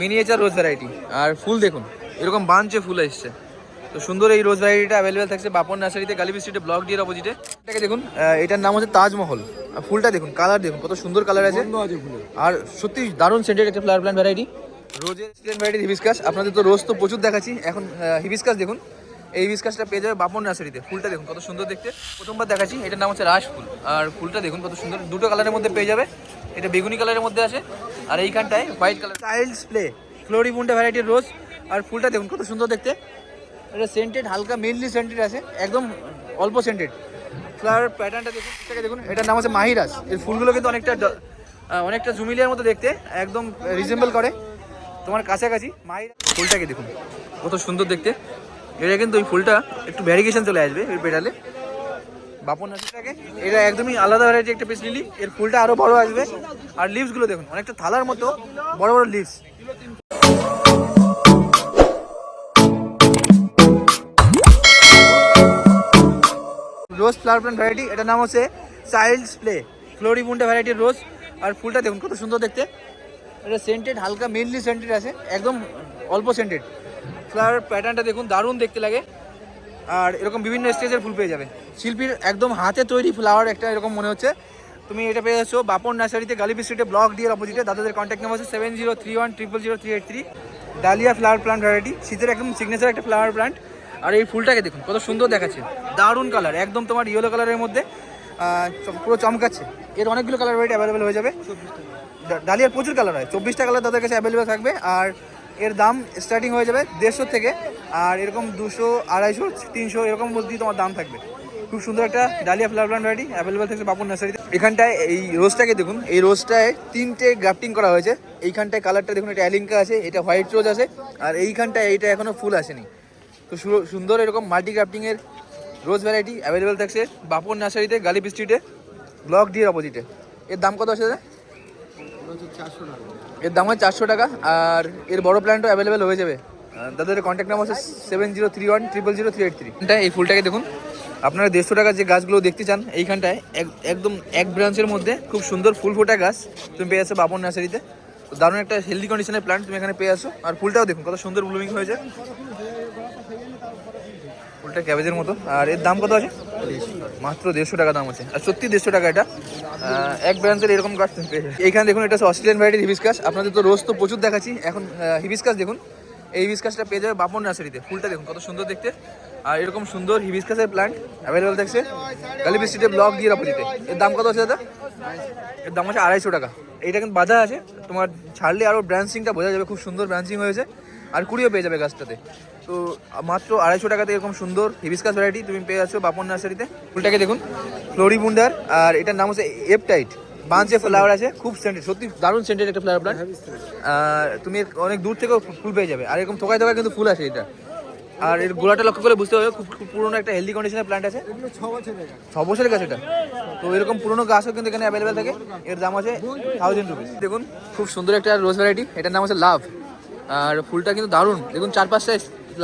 Miniature রোজ variety. আর ফুল দেখুন এরকম বাঞ্চে ফুল এসছে। তো সুন্দর এই রোজ ভ্যারাইটিটা অ্যাভেলেবেল থাকছে বাপন নার্সারিতে, গালিবি স্ট্রিটে, ব্লক ডির অপোজিটে। এটাকে দেখুন, এটার নাম হচ্ছে তাজমহল। আর ফুলটা দেখুন, কালার দেখুন কত সুন্দর কালার আছে। আর সত্যি দারুণ সেন্টেড একটা ফ্লাওয়ার প্ল্যান্ট ভ্যারাইটি। রোজের স্টুডেন্ট ভ্যারাইটি হিবিস্কাস। আপনাদের তো রোজ তো প্রচুর দেখাচ্ছি, এখন হিবিস্কাস দেখুন। এই হিবিস্কাসটা পেয়ে যাবে বাপন নার্সারিতে। ফুলটা দেখুন কত সুন্দর দেখতে, প্রথমবার দেখাচ্ছি। এটার নাম হচ্ছে রাস ফুল। আর ফুলটা দেখুন কত সুন্দর, দুটো কালারের মধ্যে পেয়ে যাবে। এটা বেগুনি কালারের মধ্যে আছে, আর এইখানটায় হোয়াইট কালার। চাইল্ডস প্লে ফ্লোরিবুন্ডা ভ্যারাইটির রোজ। আর ফুলটা দেখুন কত সুন্দর দেখতে। এটা সেন্টেড, হালকা মেনলি সেন্টেড আছে, একদম অল্প সেন্টেড। ফ্লাওয়ার প্যাটার্নটা দেখুন, এটাকে দেখুন। এটার নাম হচ্ছে মাহিরাস। এর ফুলগুলো কিন্তু অনেকটা জুমিলিয়ার মতো দেখতে, একদম রিজেম্বল করে তোমার কাছাকাছি। মাহিরাস ফুলটাকে দেখুন কত সুন্দর দেখতে। এটা কিন্তু ওই ফুলটা একটু ভ্যারিগেশন চলে আসবে এর পেটালে। বাপন নার্সারিটাকে এটা একদমই আলাদা ভ্যারাইটি একটা পিস লিলি। এর ফুলটা আরও বড় আসবে। আর লিভসগুলো দেখুন, অনেকটা থালার মতো বড় বড় leaves. Rose flower plant variety, এটার নাম হচ্ছে চাইল্ডস প্লে ফ্লোরিবুন্ডা ভ্যারাইটির রোজ। আর ফুলটা দেখুন কত সুন্দর দেখতে। এটা সেন্টেড, হালকা মেনলি সেন্টেড আছে, একদম অল্প সেন্টেড। ফ্লাওয়ার প্যাটার্নটা দেখুন, দারুণ দেখতে লাগে। আর এরকম বিভিন্ন স্টেজের ফুল পেয়ে যাবে। শিল্পীর একদম হাতে তৈরি ফ্লাওয়ার একটা এরকম মনে হচ্ছে। তুমি এটা পেয়ে যাচ্ছ বাপন নার্সারিতে, গালিবি স্ট্রিটে, ব্লক ডির অপোজিটে। দাদাদের কন্ট্যাক্ট নাম্বার হচ্ছে 7031000383। ডালিয়া ফ্লাওয়ার প্ল্যান্ট ভ্যারাইটি, শীতের একদম সিগনেচার একটা ফ্লাওয়ার প্ল্যান্ট। আর এই ফুলটাকে দেখুন কত সুন্দর দেখাচ্ছে, দারুণ কালার, একদম তোমার ইয়েলো কালারের মধ্যে পুরো চমকাচ্ছে। এর অনেকগুলো কালার ভ্যারাইটি অ্যাভেলেবেল হয়ে যাবে। ডালিয়ার প্রচুর কালার হয়, 24টা কালার তাদের কাছে অ্যাভেলেবেল থাকবে। আর এর দাম স্টার্টিং হয়ে যাবে 150 থেকে। আর এরকম 200, 250, 300 এরকম বলতেই তোমার দাম থাকবে। খুব সুন্দর একটা dahlia flower plant variety available থাকছে বাপন নার্সারিতে। এখানটায় এই রোজটাকে দেখুন, এই রোজটায় 3টে গ্রাফটিং করা হয়েছে। এইখানটায় কালারটা দেখুন, এটা অ্যালিঙ্কা আছে, এটা হোয়াইট রোজ আছে। আর এইখানটায় এইটা এখনও ফুল আসেনি। তো সুন্দর এরকম মাল্টি গ্রাফটিংয়ের রোজ ভ্যারাইটি অ্যাভেলেবেল থাকছে বাপন নার্সারিতে, গালিবি স্ট্রিটে, ব্লক ডির অপোজিটে। এর দাম কত আছে? এর দাম হয় 400 টাকা। আর এর বড় প্ল্যান্টও অ্যাভেলেবেল হয়ে যাবে। তাদের কন্ট্যাক্ট নাম্বার হচ্ছে 7031000383। এই ফুলটাকে দেখুন, আপনারা 150 টাকার যে গাছগুলো দেখতে চান, এইখানটায় একদম এক ব্রাঞ্চের মধ্যে খুব সুন্দর ফুল ফোটা গাছ তুমি পেয়ে আসো বাপন নার্সারিতে। তো দারুণ একটা হেলদি কন্ডিশনের প্ল্যান্ট তুমি এখানে পেয়ে আসো। আর ফুলটাও দেখুন কত সুন্দর ব্লুমিং হয়েছে, ফুলটা ক্যাবেজের মতো। আর এর দাম কত আছে? মাত্র 150 টাকা দাম আছে। আর সত্যি 150 টাকা এটা এক ব্রাঞ্চের এরকম গাছ তুমি পেয়ে। এইখানে দেখুন, এটা অস্ট্রেলিয়ান ভ্যারাইটির হিবিস্কাস। আপনাদের তো রোজ তো প্রচুর দেখাচ্ছি, এখন হিবিস্কাস দেখুন। এই হিবিস্কাসটা পেয়ে যাবে বাপন নার্সারিতে। ফুলটা দেখুন কত সুন্দর দেখতে। আর এরকম সুন্দর হিবিস্কাসের প্ল্যান্ট অ্যাভেলেবেল থাকছে গালিবি স্ট্রিটে, ব্লক ডির অপোজিটে। এর দাম কত আছে দাদা? এর দাম আছে 250 টাকা। এইটা কিন্তু বাঁধা আছে, তোমার ছাড়লে আরও ব্রাঞ্চিংটা বোঝা যাবে, খুব সুন্দর ব্রাঞ্চিং হয়েছে। আর কুড়িও পেয়ে যাবে গাছটাতে। তো মাত্র 250 টাকাতে এরকম সুন্দর হিবিস্কাস ভ্যারাইটি তুমি পেয়ে যাচ্ছ বাপন নার্সারিতে। ফুলটাকে দেখুন, ফ্লোরিবুন্ডার। আর এটার নাম হচ্ছে এপটাইট। বাঞ্চে ফ্লাওয়ার আছে, খুব সেন্টেড, সত্যি দারুণ সেন্টেড একটা ফ্লাওয়ার প্ল্যান্ট। তুমি অনেক দূর থেকেও ফুল পেয়ে যাবে। আর এরকম থোকায় থোকায় কিন্তু ফুল আসে এটা। আর এর গোড়াটা লক্ষ্য করে বুঝতে হবে, খুব খুব পুরোনো একটা হেলদি কন্ডিশনের প্ল্যান্ট আছে। 6 বছরের গাছ এটা। তো এরকম পুরোনো গাছও কিন্তু এখানে অ্যাভেলেবেল থাকে। এর দাম আছে 1000 রুপিস। দেখুন খুব সুন্দর একটা রোজ ভ্যারাইটি, এটার নাম হচ্ছে লাভ। আর ফুলটা কিন্তু দারুণ, দেখুন 4-5টা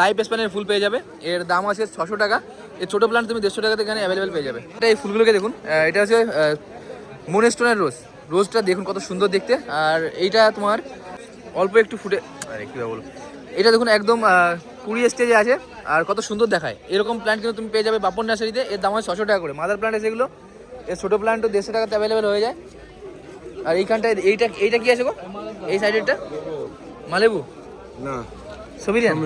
লাইভ স্প্যানের ফুল পেয়ে যাবে। এর দাম আছে 600 টাকা। এর ছোটো প্ল্যান্ট তুমি 150 টাকাতে এখানে অ্যাভেলেবেল পেয়ে যাবে। এটা এই ফুলগুলোকে দেখুন, এটা হচ্ছে মুনস্টোনের রোজ। রোজটা দেখুন কত সুন্দর দেখতে। আর এইটা তোমার অল্প একটু ফুটে, আরে কী বলবো, এটা দেখুন একদম 20 স্টেজে আছে। আর কত সুন্দর দেখায়। এরকম প্ল্যান্ট কিন্তু তুমি পেয়ে যাবে বাপন নার্সারিতে। এর দাম হয় 600 টাকা করে। মাদার প্ল্যান্ট আছে এগুলো। এর ছোটো প্ল্যান্টও 150 টাকাতে অ্যাভেলেবেল হয়ে যায়। আর এইখানটায় এইটা কি আছে গো, এই সাইডেরটা মালেবু না সোবেরিয়ান।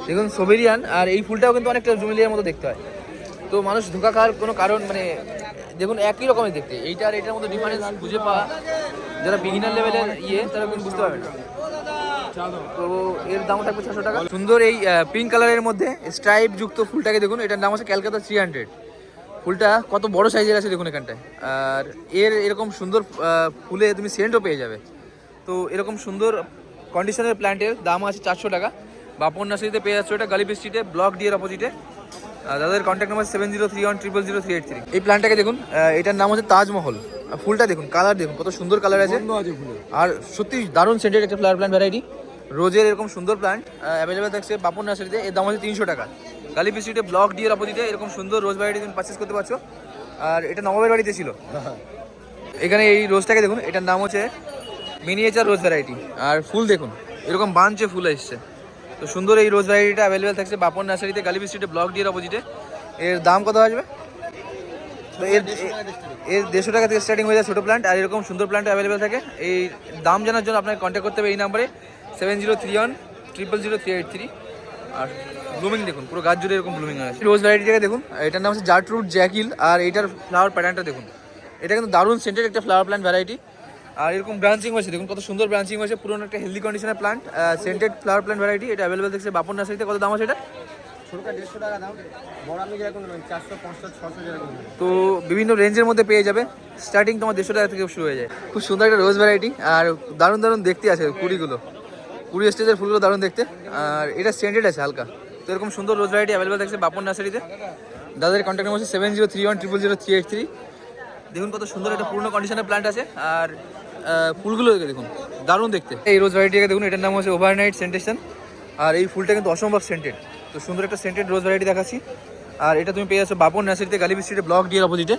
দেখুন সোবেরিয়ান। আর এই ফুলটাও কিন্তু অনেকটা জুমিলিয়ার মতো দেখতে হয়। তো মানুষ ধোকা খাওয়ার কোনো কারণ মানে, দেখুন একই রকমের দেখতে। এইটা আর এটার মধ্যে ডিফারেন্স বুঝে পাওয়া যারা বিগিনার লেভেলের তারা কিন্তু বুঝতে পারবে না। তো এর দাম থাকবে 600 টাকা। সুন্দর এই পিঙ্ক কালারের মধ্যে স্ট্রাইপ যুক্ত ফুলটাকে দেখুন, এটার নাম হচ্ছে ক্যালকাতা 300। ফুলটা কত বড় সাইজের আছে দেখুন এখানটায়। আর এরকম সুন্দর ফুলে তুমি সেন্টও পেয়ে যাবে। তো এরকম সুন্দর কন্ডিশনের প্ল্যান্টের দাম আছে 400 টাকা। বাপন নার্সারিতে পেয়ে যাচ্ছে। এটা গালিবি স্ট্রিটে, ব্লক ডির অপোজিটে। তাদের কন্ট্যাক্ট নাম্বার 7031000383। এই প্ল্যান্টটাকে দেখুন, এটার নাম হচ্ছে তাজমহল। ফুলটা দেখুন, কালার দেখুন কত সুন্দর কালার আছে। আর সত্যি দারুণ সেন্টেড একটা ফ্লাওয়ার প্ল্যান্ট ভ্যারাইটি। রোজের এরকম সুন্দর প্ল্যান্ট অ্যাভেলেবেল থাকছে বাপন নার্সারিতে। এর দাম হচ্ছে 300 টাকা। গালিবি স্ট্রিটে, ব্লক ডির অপোজিটে এরকম সুন্দর রোজ ভ্যারাইটি তুমি পারচেস করতে পারছো। আর এটা নবাবের বাড়িতে ছিল। এখানে এই রোজটাকে দেখুন, এটার নাম হচ্ছে মিনিয়েচার রোজ ভ্যারাইটি। আর ফুল দেখুন এরকম বাঞ্চে ফুল এসছে। তো সুন্দর এই রোজ ভ্যারাইটিটা অ্যাভেলেবেল থাকছে বাপন নার্সারিতে, গালিবি স্ট্রিটে, ব্লক ডির অপোজিটে। এর দাম কত আসবে? তো এর 150 টাকা থেকে স্টার্টিং হয়ে যায় ছোটো প্ল্যান্ট, আর এরকম সুন্দর প্ল্যান্ট অ্যাভেলেবেল থাকে। এই দাম জানার জন্য আপনাকে কন্ট্যাক্ট করতে হবে এই নাম্বারে 7031000383। আর ব্লুমিং দেখুন, পুরো গাছ জুড়ে এরকম ব্লুমিং আছে। রোজ ভ্যারাইটিটাকে দেখুন, এটার নাম হচ্ছে জার্ট্রুড জ্যাকিল, আর এইটার ফ্লাওয়ার প্যাটার্নটা দেখুন। এটা কিন্তু দারুণ সেন্টেড একটা ফ্লাওয়ার প্ল্যান্ট ভ্যারাইটি, আর এরকম ব্রাঞ্চিং হয়েছে দেখুন, কত সুন্দর ব্রাঞ্চিং হয়েছে। পুরোনো একটা হেলদি কন্ডিশনের plant, scented flower plant variety. এটা অ্যাভেলেবেল দেখছে বাপন নার্সারিতে। কত দাম আছে এটা? ছোটটা 150 টাকা দাম, বড় আমি যেরকম 400, 500, 600 যেরকম। তো বিভিন্ন রেঞ্জের মধ্যে পেয়ে যাবে, স্টার্টিং তোমার 150 টাকা থেকে শুরু হয়ে যায়। খুব সুন্দর একটা রোজ ভ্যারাইটি, আর দারুণ দারুণ দেখতে আছে কুড়ি স্টেজের ফুলগুলো দারুণ দেখতে, আর এটা সেন্টেড আছে হালকা। তো এরকম সুন্দর রোজ ভ্যারাইটি অ্যাভেলেবেল থাকছে বাপন নার্সারিতে। দাদাদের কন্ট্যাক্ট নাম্বার হচ্ছে 7031000383। দেখুন কত সুন্দর একটা পুরোনো কন্ডিশনের প্ল্যান্ট আছে, আর ফুলগুলো দেখুন দারুণ দেখতে। এই রোজ ভ্যারাইটিকে দেখুন, এটার নাম হচ্ছে ওভারনাইট সেন্টেশন, আর এই ফুলটা কিন্তু অসম্ভব সেন্টেড। তো সুন্দর একটা সেন্টেড রোজ ভ্যারাইটি দেখাচ্ছি, আর এটা তুমি পেয়ে যাচ্ছ বাপন নার্সারিতে, গালিবি স্ট্রিটে, ব্লক ডির অপোজিটে।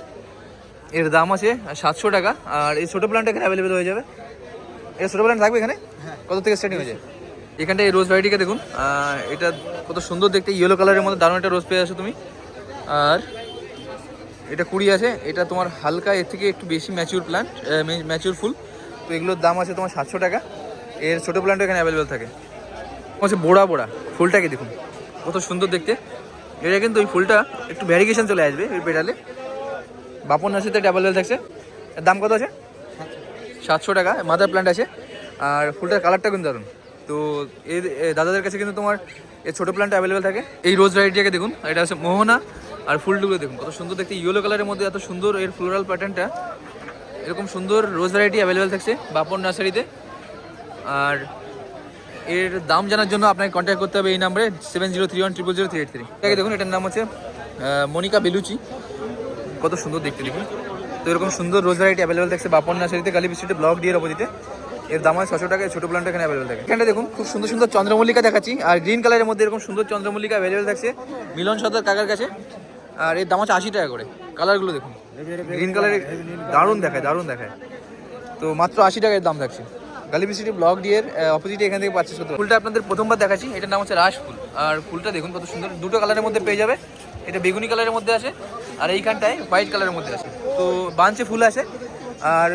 এর দাম আছে 700 টাকা, আর এই ছোটো প্ল্যান্ট এখানে অ্যাভেলেবেল হয়ে যাবে। এটা ছোটো প্ল্যান্ট থাকবে এখানে? কত থেকে স্টার্টিং হয়ে যায়? এখানটা এই রোজ ভ্যারাইটিকে দেখুন, এটা কত সুন্দর দেখতে, ইয়েলো কালারের মধ্যে দারুণ একটা রোজ পেয়ে আসো তুমি। আর এটা কুড়ি আছে, এটা তোমার হালকা এর থেকে একটু বেশি ম্যাচিউর প্ল্যান্ট, ম্যাচিউর ফুল। তো এগুলোর দাম আছে তোমার 700 টাকা। এর ছোটো প্ল্যান্ট এখানে অ্যাভেলেবেল থাকে। হচ্ছে বোড়া ফুলটাকে দেখুন কত সুন্দর দেখতে। এটা কিন্তু ওই ফুলটা একটু ভ্যারিগেশন চলে আসবে ওই পেটালে। বাপন নার্সারিতে অ্যাভেলেবেল থাকছে। এর দাম কত আছে? 700 টাকা। মাদার প্ল্যান্ট আছে, আর ফুলটার কালারটা কিন্তু দারুন। তো এর দাদাদের কাছে কিন্তু তোমার এই ছোটো প্ল্যান্ট অ্যাভেলেবেল থাকে। এই রোজ ভ্যারাইটিটাকে দেখুন, এটা হচ্ছে মোহনা, আর ফুলগুলো দেখুন কত সুন্দর দেখতে, ইয়েলো কালারের মধ্যে এত সুন্দর এর ফ্লোরাল প্যাটার্নটা। এরকম সুন্দর রোজ ভ্যারাইটি অ্যাভেলেবেল থাকছে বাপন নার্সারিতে। আর এর দাম জানার জন্য আপনাকে কন্ট্যাক্ট করতে হবে এই নাম্বারে 7031000383। এটাকে দেখুন, এটার নাম হচ্ছে মনিকা বেলুচি, কত সুন্দর দেখতে দেখুন। তো এরকম সুন্দর রোজ ভ্যারাইটি অ্যাভেলেবেল থাকছে বাপন নার্সারিতে, গালিবি স্ট্রিটে, ব্লক ডির অপোজিটে। এর দাম হয় 600 টাকা। ছোটো প্ল্যান্ট এখানে অ্যাভেলেবেল থাকে। এখানে দেখুন খুব সুন্দর সুন্দর চন্দ্রমল্লিকা দেখাচ্ছি, আর গ্রিন কালারের মধ্যে এরকম সুন্দর চন্দ্রমল্লিকা অ্যাভেলেবেল থাকছে মিলন সর্দার কাকার কাছে। আর এর দাম হচ্ছে 80 টাকা করে। কালারগুলো দেখুন, গ্রিন কালারের দারুণ দেখায়। তো মাত্র 80 টাকার দাম থাকছে গালিবি সিটি, ব্লক ডিয়ের অপোজিটে। এখান থেকে পারচেস করতে। ফুলটা আপনাদের প্রথমবার দেখাচ্ছি, এটার নাম হচ্ছে রাস ফুল। আর ফুলটা দেখুন কত সুন্দর, দুটো কালারের মধ্যে পেয়ে যাবে। এটা বেগুনি কালারের মধ্যে আছে, আর এইখানটায় হোয়াইট কালারের মধ্যে আছে। তো বাঞ্চে ফুল আছে, আর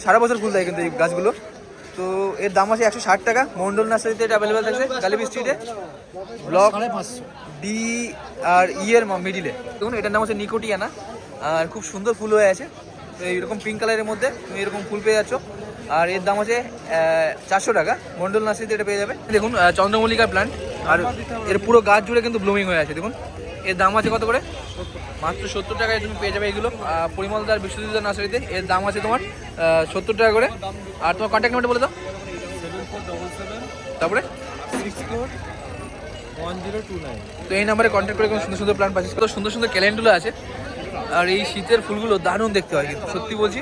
সারা বছর ফুল দেয় কিন্তু এই গাছগুলো। তো এর দাম আছে 160 টাকা। মন্ডল নার্সারিতে এটা অ্যাভেলেবেল থাকছে, গালিবি স্ট্রিটে, ব্লক ডি আর এর মিডিলে। দেখুন এটার নাম হচ্ছে নিকোটিয়ানা, আর খুব সুন্দর ফুল হয়ে আছে। তো এইরকম পিঙ্ক কালারের মধ্যে তুমি এরকম ফুল পেয়ে যাচ্ছ, আর এর দাম আছে 400 টাকা। মন্ডল নার্সারিতে এটা পেয়ে যাবে। দেখুন চন্দ্রমল্লিকার প্ল্যান্ট, আর এর পুরো গাছ জুড়ে কিন্তু ব্লুমিং হয়ে আছে দেখুন। এর দাম আছে কত করে? মাত্র 70 টাকায় তুমি পেয়ে যাবে এগুলো পরিমলদার বিশ্বজিৎ নার্সারিতে। এর দাম আছে তোমার 70 টাকা করে। আর তোমার কন্ট্যাক্ট নাম্বারটা বলে দাও। 7477 তারপরে 641029। তো এই নাম্বারে কন্ট্যাক্ট করে কোনো সুন্দর সুন্দর প্ল্যান্ট পাচ্ছিস। কত সুন্দর সুন্দর ক্যালেন্ডুলা আছে, আর এই শীতের ফুলগুলো দারুণ দেখতে হয় কিন্তু, সত্যি বলছি।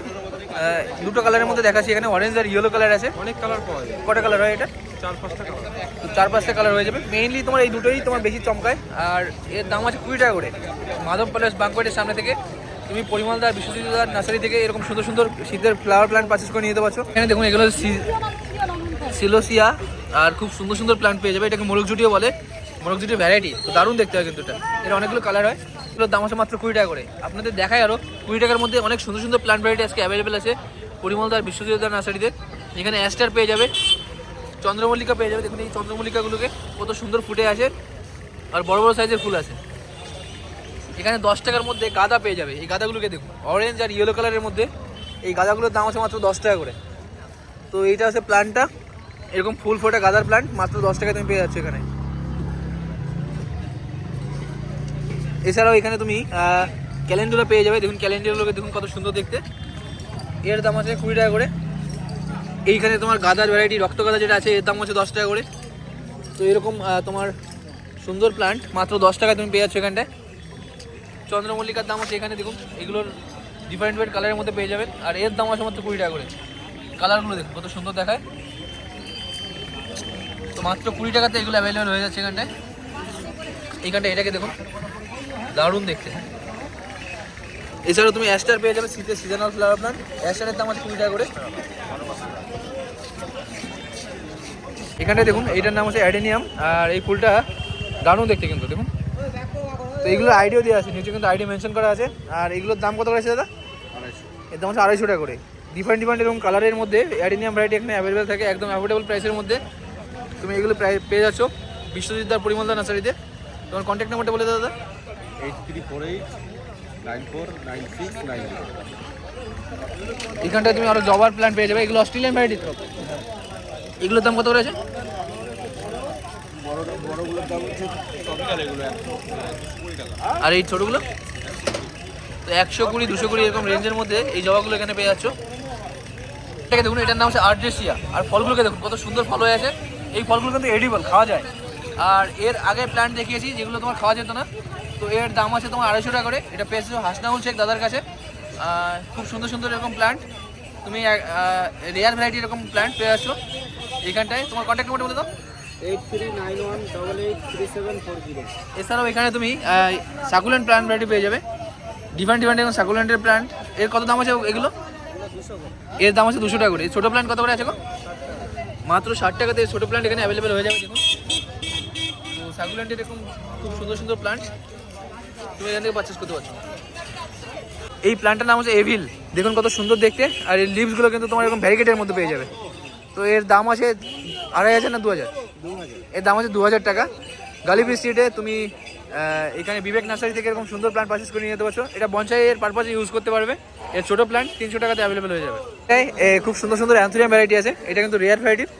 দুটো কালারের মধ্যে দেখাচ্ছি এখানে, অরেঞ্জ আর ইয়েলো কালার আছে। অনেক কালার পাওয়া যায়। কটা কালার হয় এটা? 4-5টা কালার। তো 4-5টা কালার হয়ে যাবে। মেইনলি তোমার এই দুটোই তোমার বেশি চমকায়। আর এর দাম আছে 20 টাকা করে। মাধব প্যালেস বাঙ্কোয়েটের সামনে থেকে তুমি পরিমলদার বিশ্বজিৎ নার্সারি থেকে এরকম সুন্দর সুন্দর শীতের ফ্লাওয়ার প্ল্যান্ট পারচেস করে নিয়ে যেতে পারছো। এখানে দেখুন এগুলো সিলোসিয়া, আর খুব সুন্দর সুন্দর প্ল্যান্ট পেয়ে যাবে। এটাকে মোরগজুটিও বলে, মোরগজুটির ভ্যারাইটি। তো দারুণ দেখতে হয় কিন্তু এটা। এর অনেকগুলো কালার হয়। এগুলোর দাম আছে মাত্র 20 টাকা করে। আপনাদের দেখায় আরও 20 টাকার মধ্যে অনেক সুন্দর সুন্দর প্ল্যান্ট ভ্যারাইটি আজকে অ্যাভেলেবেল আছে পরিমলদার বিশ্বজিৎ নার্সারিতে। এখানে অ্যাস্টার পেয়ে যাবে, চন্দ্রমল্লিকা পেয়ে যাবে। দেখুন এই চন্দ্রমল্লিকাগুলোকে কত সুন্দর ফুটে আছে, আর বড় বড় সাইজের ফুল আছে। এখানে 10 টাকার মধ্যে গাঁদা পেয়ে যাবে। এই গাঁদাগুলোকে দেখুন, অরেঞ্জ আর ইয়েলো কালারের মধ্যে। এই গাঁদাগুলোর দাম আছে মাত্র 10 টাকা করে। তো এইটা হচ্ছে প্ল্যান্টটা, এরকম ফুল ফোটা গাঁদার প্ল্যান্ট মাত্র 10 টাকায় তুমি পেয়ে যাচ্ছ এখানে। এছাড়াও এখানে তুমি ক্যালেন্ডুলা পেয়ে যাবে। দেখুন ক্যালেন্ডুলাগুলোকে দেখুন কত সুন্দর দেখতে। এর দাম আছে 20 টাকা করে। এইখানে তোমার গাঁদার ভ্যারাইটি, রক্ত গাঁদা যেটা আছে, এর দাম হচ্ছে 10 টাকা করে। তো এরকম তোমার সুন্দর প্ল্যান্ট মাত্র 10 টাকায় তুমি পেয়ে যাচ্ছ এখানটায়। চন্দ্রমল্লিকার দাম হচ্ছে এখানে দেখুন, এগুলোর ডিফারেন্ট কালারের মধ্যে পেয়ে যাবেন, আর এর দাম আছে মাত্র 20 টাকা করে। কালারগুলো দেখুন কত সুন্দর দেখায়। তো মাত্র 20 টাকাতে এগুলো অ্যাভেলেবেল হয়ে যাচ্ছে এখানটায়। এইখানটায় এটাকে দেখুন দারুণ দেখতে। এছাড়াও তুমি অ্যাস্টার পেয়ে যাবে, শীতের সিজনাল ফ্লাওয়ার প্ল্যান্ট। অ্যাস্টারের দাম আছে 20 টাকা করে। এখানটায় দেখুন এইটার নাম হচ্ছে অ্যাডেনিয়াম, আর এই ফুলটা দারুণ দেখতে কিন্তু দেখুন। তো এইগুলোর আইডিও দেওয়া আছে, নিচে কিন্তু আইডি মেনশন করা আছে। আর এগুলোর দাম কত রয়েছে দাদা? 250। এর দাম হচ্ছে 250 টাকা করে। ডিফারেন্ট ডিফারেন্ট এরকম কালারের মধ্যে অ্যাডেনিয়াম ভ্যারাইটি এখানে অ্যাভেলেবেল থাকে একদম অ্যাফোর্ডেবল প্রাইসের মধ্যে। তুমি এগুলো পেয়ে যাচ্ছ বিশ্বজিৎদার পরিমলদা নার্সারিতে। তোমার কন্ট্যাক্ট নাম্বারটা বলে দাদা। 8348949690। এখানটায় তুমি আরও জবার প্ল্যান্ট পেয়ে যাবে, এগুলো অস্ট্রেলিয়ান ভ্যারাইটি তো। এগুলোর দাম কত রয়েছে? বড়গুলোর দাম হচ্ছে টপিক্যাল, এগুলো 120 টাকা। আর এই ছোটোগুলো তো 120, 220 এরকম রেঞ্জের মধ্যে এই জবাগুলো এখানে পেয়ে যাচ্ছ। এটাকে দেখুন, এটার নাম হচ্ছে আর্টেসিয়া। আর ফলগুলোকে দেখুন কত সুন্দর ফল হয়ে আছে। এই ফলগুলো কিন্তু এডিবল, খাওয়া যায়। আর এর আগে প্ল্যান্ট দেখিয়েছি যেগুলো তোমার খাওয়া যেত না, তো এর দাম আছে তোমার 250 টাকা করে। এটা পেয়েছো হাসনাউল শেখ দাদার কাছে। খুব সুন্দর সুন্দর এরকম প্ল্যান্ট, তুমি রেয়ার ভ্যারাইটি এরকম প্ল্যান্ট পেয়ে যাচ্ছ এইখানটায়। তোমার কন্ট্যাক্ট নাম্বার বলে দাও। 8391883740। এছাড়াও এখানে তুমি সাকুলেন্ট প্ল্যান্ট ভ্যারাইটি পেয়ে যাবে, ডিফারেন্ট ডিফারেন্ট এবং সাকুলেন্টের প্ল্যান্ট। এর কত দাম আছে এগুলো? এর দাম আছে 200 টাকা করে। এই ছোটো প্ল্যান্ট কত করে আছে গো? মাত্র 60 টাকাতে ছোটো প্ল্যান্ট এখানে অ্যাভেলেবেল হয়ে যাবে দেখুন। তো সাকুলেন্টের এরকম খুব সুন্দর সুন্দর প্ল্যান্ট তুমি এখান থেকে পারচেস করতে পারছো। এই প্ল্যান্টটার নাম হচ্ছে এভিল, দেখুন কত সুন্দর দেখতে। আর এই লিভসগুলো কিন্তু তোমার এরকম ব্যারিকেটের মধ্যে পেয়ে যাবে। তো এর দাম আছে 2500 না 2000? এর দাম আছে 2000 টাকা। গালিবি স্ট্রিটে তুমি এখানে বিবেক নার্সারি থেকে এরকম সুন্দর প্ল্যান্ট পারচেস করে নিয়ে যেতে পারছো। এটা বনসাইয়ের পারপাসে ইউজ করতে পারবে। এর ছোটো প্ল্যান্ট 300 টাকাতে অ্যাভেলেবেল হয়ে যাবে। তাই খুব সুন্দর সুন্দর অ্যান্থোরিয়াম ভ্যারাইটি আছে, এটা কিন্তু রেয়ার ভ্যারাইটির।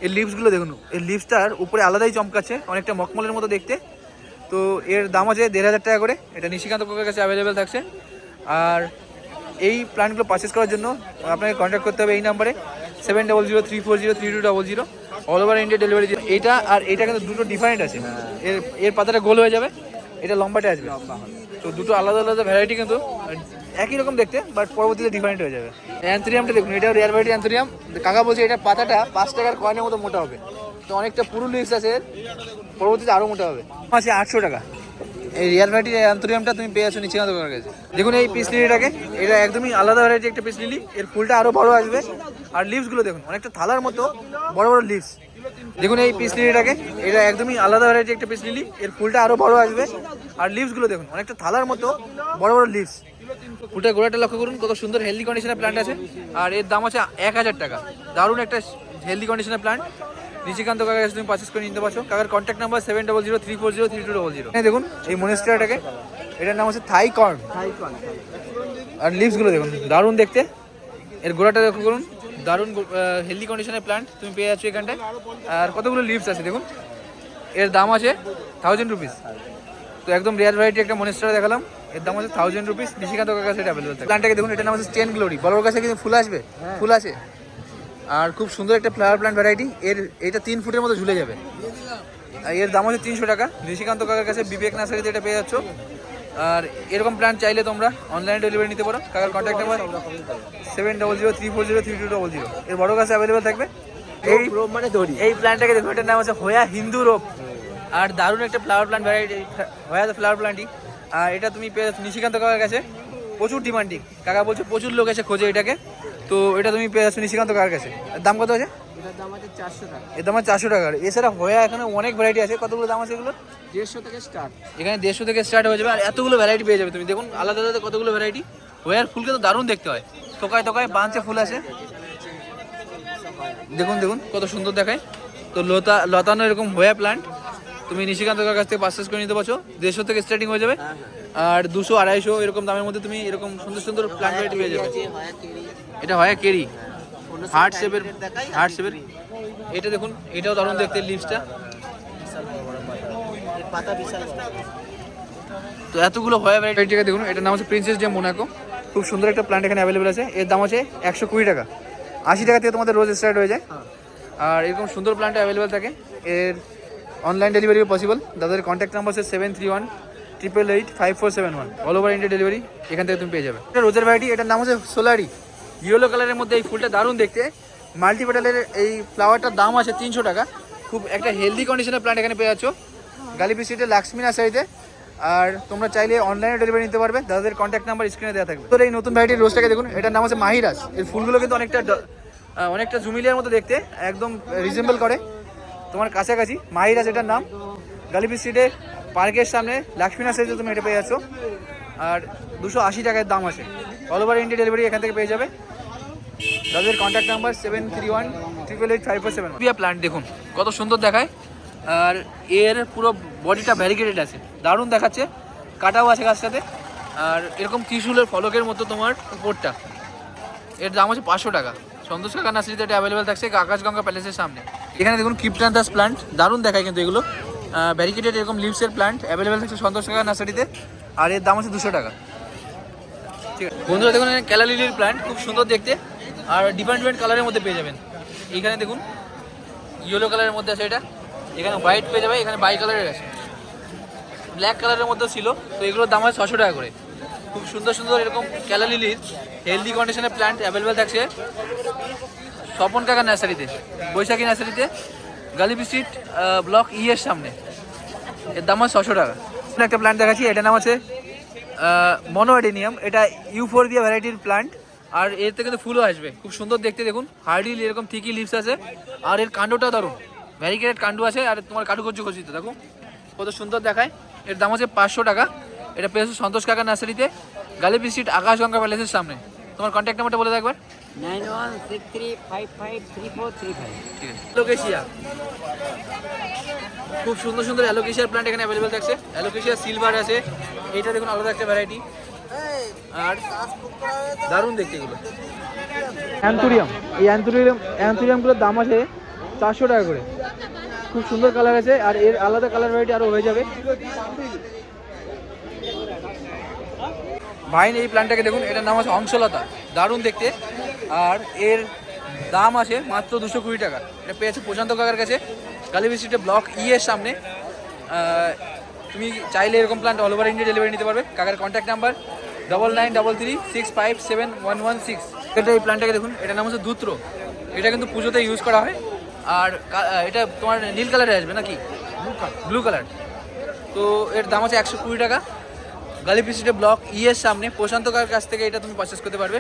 এর লিভসগুলো দেখুন, এর লিভসটার উপরে আলাদাই চমকাচ্ছে, অনেকটা মকমলের মতো দেখতে। তো এর দাম আছে 1500 টাকা করে। এটা নিশিকান্ত কাকার কাছে অ্যাভেলেবেল থাকছে। আর এই প্ল্যান্টগুলো পারচেস করার জন্য আপনাকে কন্ট্যাক্ট করতে হবে এই নাম্বারে 7003403200। All over India delivery. এটা আর এটা কিন্তু দুটো ডিফারেন্ট আছে। এর পাতাটা গোল হয়ে যাবে, এটা লম্বাটে আসবে। তো দুটো আলাদা আলাদা ভ্যারাইটি, কিন্তু একই রকম দেখতে, বাট পরবর্তীতে ডিফারেন্ট হয়ে যাবে। অ্যান্থোরিয়ামটা দেখুন, এটাও রেয়ার ভ্যারাইটি অ্যান্থোরিয়াম। কাকা বলছে এটা পাতাটা 5 টাকার কয়েনের মতো মোটা হবে। তো অনেকটা পুরো লিভস আছে, পরবর্তীতে আরও মোটা হবে। আছে 800 টাকা। এই রিয়াল ভ্যারাইটির অ্যান্থোরিয়ামটা তুমি পেয়ে যাচ্ছ নিচিকান্ত কাকার কাছে। দেখুন এই পিস লিলিটাকে, এটা একদমই আলাদা ভ্যারাইটি একটা পিস লিলি। এর ফুলটা আরও বড় আসবে। আর লিভসগুলো দেখুন অনেকটা থালার মতো বড় বড় লিভস। দেখুন এই পিস লিলিটাকে, এটা একদমই আলাদা ভ্যারাইটি একটা পিস লিলি। এর ফুলটা আরও বড় আসবে। আর লিভসগুলো দেখুন অনেকটা থালার মতো বড় বড় লিভস। ফুলটার গোড়াটা লক্ষ্য করুন, কত সুন্দর হেলদি কন্ডিশনের প্ল্যান্ট আছে। আর এর দাম আছে 1000 টাকা। দারুণ একটা হেলদি কন্ডিশনের প্ল্যান্ট নিশিকান্ত কাকার কাছে তুমি পারচেস করে নিতে পারছো। কাকার কন্ট্যাক্ট নাম্বার 7003403200। এই দেখুন এই মনেস্ট্রাটাকে, এটার নাম হচ্ছে থাই কর্ন। আর লিভসগুলো দেখুন দারুণ দেখতে। এর গোড়াটা লক্ষ্য করুন, দারুণ হেলদি কন্ডিশনের প্ল্যান্ট তুমি পেয়ে যাচ্ছ এখানটায়। আর কতগুলো লিভস আছে দেখুন। এর দাম আছে 1000 রুপিস। তো একদম রেয়ার ভ্যারাইটি একটা মনেস্ট্রা দেখালাম, এর দাম আছে 1000 রুপিস। নিশিকান্ত কাকার কাছে অ্যাভেলেবল থাকে। প্ল্যান্টটাকে দেখুন, এটার নাম হচ্ছে স্টেন গ্লোরি। বড়োর কাছে কিন্তু ফুল আসবে, ফুল আছে। আর খুব সুন্দর একটা ফ্লাওয়ার প্ল্যান্ট ভ্যারাইটি। এটা 3 ফুটের মতো ঝুলে যাবে। আর এর দাম হচ্ছে 300 টাকা। নিশিকান্ত কাকার কাছে বিবেক নার্সারিতে এটা পেয়ে যাচ্ছ। আর এরকম প্ল্যান্ট চাইলে তোমরা অনলাইনে ডেলিভারি নিতে পারো। কাকার কন্ট্যাক্ট নাম্বার 7003403200। এর বড় কাছে অ্যাভেলেবেল থাকবে। এই প্ল্যান্টটাকে দেখুন, এটার নাম হচ্ছে হোয়া হিন্দু রোপ। আর দারুণ একটা ফ্লাওয়ার প্ল্যান্ট ভ্যারাইটি, হোয়া দ্য ফ্লাওয়ার প্ল্যান্টই। আর এটা তুমি পেয়ে যাচ্ছ নিশিকান্ত কাকার কাছে। প্রচুর ডিমান্ডিং, কাকা বলছে প্রচুর লোক এসে খোঁজে এটাকে। তো এটা তুমি পেয়ে যাচ্ছ নিশিকান্ত কাকার কাছে। দাম কত আছে? এটার দাম আছে 400 টাকা। এর দাম আছে 400 টাকার। এছাড়া হোয়া এখানে অনেক ভ্যারাইটি আছে। কতগুলো দাম আছে এগুলো? 150 থেকে স্টার্ট। এখানে 150 থেকে স্টার্ট হয়ে যাবে। আর এতগুলো ভ্যারাইটি পেয়ে যাবে তুমি। দেখুন আলাদা আলাদা কতগুলো ভ্যারাইটি। হোয়ার ফুলকে তো দারুণ দেখতে হয়, টোকায় টোকায় বাঁচে ফুল আছে। দেখুন দেখুন কত সুন্দর দেখায়। তো লতানো এরকম হোয়া প্ল্যান্ট তুমি নিশিকান্ত কাকার কাছ থেকে পারচেস করে নিতে পারছো। 150 থেকে স্টার্টিং হয়ে যাবে। আর 200, 250 এরকম দামের মধ্যে তুমি এরকম সুন্দর সুন্দর প্ল্যান্ট ভ্যারাইটি পেয়ে যাবে। এটা হয় কেরি, হার্ট শেপের। এটা দেখুন, এটাও দারুণ দেখতে লিভসটা। তো এতগুলো হয় ভ্যারাইটিকে দেখুন। এটার নাম হচ্ছে প্রিন্সেস ডে মোনাকো। খুব সুন্দর একটা প্ল্যান্ট এখানে অ্যাভেলেবেল আছে। এর দাম আছে 120 টাকা। 80 টাকা থেকে তোমাদের রোজ স্টার্ট হয়ে যায়। আর এরকম সুন্দর প্ল্যান্ট অ্যাভেলেবেল থাকে। এর অনলাইন ডেলিভারিও পসিবল। দাদার কন্ট্যাক্ট নাম্বার হচ্ছে 7318885471। অল ওভার ইন্ডিয়া ডেলিভারি এখান থেকে তুমি পেয়ে যাবে। এটা রোজের ভ্যারাইটি, এটার নাম হচ্ছে সোলারি। ইয়েলো কালারের মধ্যে এই ফুলটা দারুণ দেখতে। মাল্টিপেটালের এই ফ্লাওয়ারটার দাম আছে 300 টাকা। খুব একটা হেলদি কন্ডিশনের প্ল্যান্ট এখানে পেয়ে যাচ্ছ গালিবি স্ট্রিটে লাক্সমি নার্সারিতে। আর তোমরা চাইলে অনলাইনে ডেলিভারি নিতে পারবে। দাদাদের কন্ট্যাক্ট নাম্বার স্ক্রিনে দেওয়া থাকবে। তো এই নতুন ভ্যারাইটির রোজটাকে দেখুন, এটার নাম হচ্ছে মাহিরাজ। এর ফুলগুলো কিন্তু অনেকটা জুমিলিয়ার মতো দেখতে, একদম রিজেম্বল করে। তোমার কাছাকাছি মাহিরাজ এটার নাম, গালিবি স্ট্রিটে পার্কের সামনে লক্ষ্মী নার্সারিতে তুমি এটা পেয়ে যাচ্ছ। আর 280 টাকার দাম আছে। অল ওভার ইন্ডিয়া ডেলিভারি এখান থেকে পেয়ে যাবে। তাদের কন্ট্যাক্ট নাম্বার 7318885547। প্লান্ট দেখুন কত সুন্দর দেখায়, আর এর পুরো বডিটা ভ্যারিকেটেড আছে, দারুণ দেখাচ্ছে, কাটাও আছে গাছটাতে। আর এরকম ত্রিশূলের ফলকের মতো তোমার উপরটা, এর দাম হচ্ছে 500 টাকা। সন্তোষ কাকা নার্সারিতে এটা অ্যাভেলেবেল থাকছে আকাশগঙ্গা প্যালেসের সামনে। এখানে দেখুন ক্রিপ্টান্থাস প্লান্ট, দারুণ দেখায় কিন্তু এগুলো ব্যারিকেটেড এরকম লিভসের প্লান্ট অ্যাভেলেবেল থাকছে সন্তোষ কাকা নার্সারিতে, আর এর দাম হচ্ছে 200 টাকা। ঠিক আছে বন্ধুরা, দেখুন ক্যালা লিলির প্লান্ট খুব সুন্দর দেখতে, আর ডিফারেন্ট কালারের মধ্যে পেয়ে যাবেন। এইখানে দেখুন ইয়েলো কালারের মধ্যে আছে এটা, এখানে হোয়াইট পেয়ে যাবে, এখানে বাই কালারের আছে, ব্ল্যাক কালারের মধ্যেও ছিল। তো এগুলোর দাম হয় 600 টাকা করে। খুব সুন্দর সুন্দর এরকম ক্যালা লিলির হেলদি কন্ডিশনের প্লান্ট অ্যাভেলেবেল থাকছে স্বপন কাকা নার্সারিতে, বৈশাখী নার্সারিতে, গালিবি স্ট্রিট ব্লক এর সামনে। এর দাম হয় 600 টাকা। একটা প্লান্ট দেখাচ্ছি, এটার নাম আছে মনোঅ্যাডেনিয়াম। এটা ইউফোরবিয়া ভ্যারাইটির প্লান্ট, আর এর থেকে কিন্তু ফুলও আসবে, খুব সুন্দর দেখতে। দেখুন হার্ডি এরকম থিকি লিভস আছে, আর এর কাণ্ডটা দারুণ ভ্যারিকেটেড কাণ্ড আছে, আর তোমার কাঠুকর্য খচিত দেখো কত সুন্দর দেখায়। এর দাম হচ্ছে 500 টাকা। এটা পেয়েছে সন্তোষ কাকা নার্সারিতে, গালিবি স্ট্রিট আকাশগঙ্গা প্যালেসের সামনে। তোমার কন্ট্যাক্ট নাম্বারটা বলে দেখবার। 9163553435। ঠিক আছে। অ্যালোকেশিয়া, খুব সুন্দর সুন্দর অ্যালোকেশিয়ার প্লান্ট এখানে অ্যাভেলেবেল থাকছে। অ্যালোকেশিয়া সিলভার আছে, এইটা দেখুন আলাদা একটা ভ্যারাইটি, আর দারুণ দেখতে এগুলো। অ্যান্থুরিয়াম, এই অ্যান্থুরিয়ামগুলোর দাম আছে 400 টাকা করে। খুব সুন্দর কালার আছে, আর এর আলাদা কালার ভ্যারাইটি আরও হয়ে যাবে। ভাইন এই প্ল্যান্টটাকে দেখুন, এটার নাম আছে অংশলতা, দারুণ দেখতে, আর এর দাম আছে মাত্র 220 টাকা। এটা পেয়েছে প্রশান্ত কাকার কাছে, গালিবি স্ট্রিটে ব্লক এর সামনে। তুমি চাইলে এরকম plant all over India delivery নিতে পারবে। কাকার কন্ট্যাক্ট নাম্বার 9933657116। এটা এই প্ল্যান্টটাকে দেখুন, এটার নাম হচ্ছে ধূত্র। এটা কিন্তু পুজোতে ইউজ করা হয়, আর এটা তোমার নীল কালারে আসবে নাকি ব্লু কালার। তো এর দাম আছে 120 টাকা। গালিবি স্ট্রিটে ব্লক এর সামনে প্রশান্ত কাকার কাছ থেকে এটা তুমি পারচেস করতে পারবে।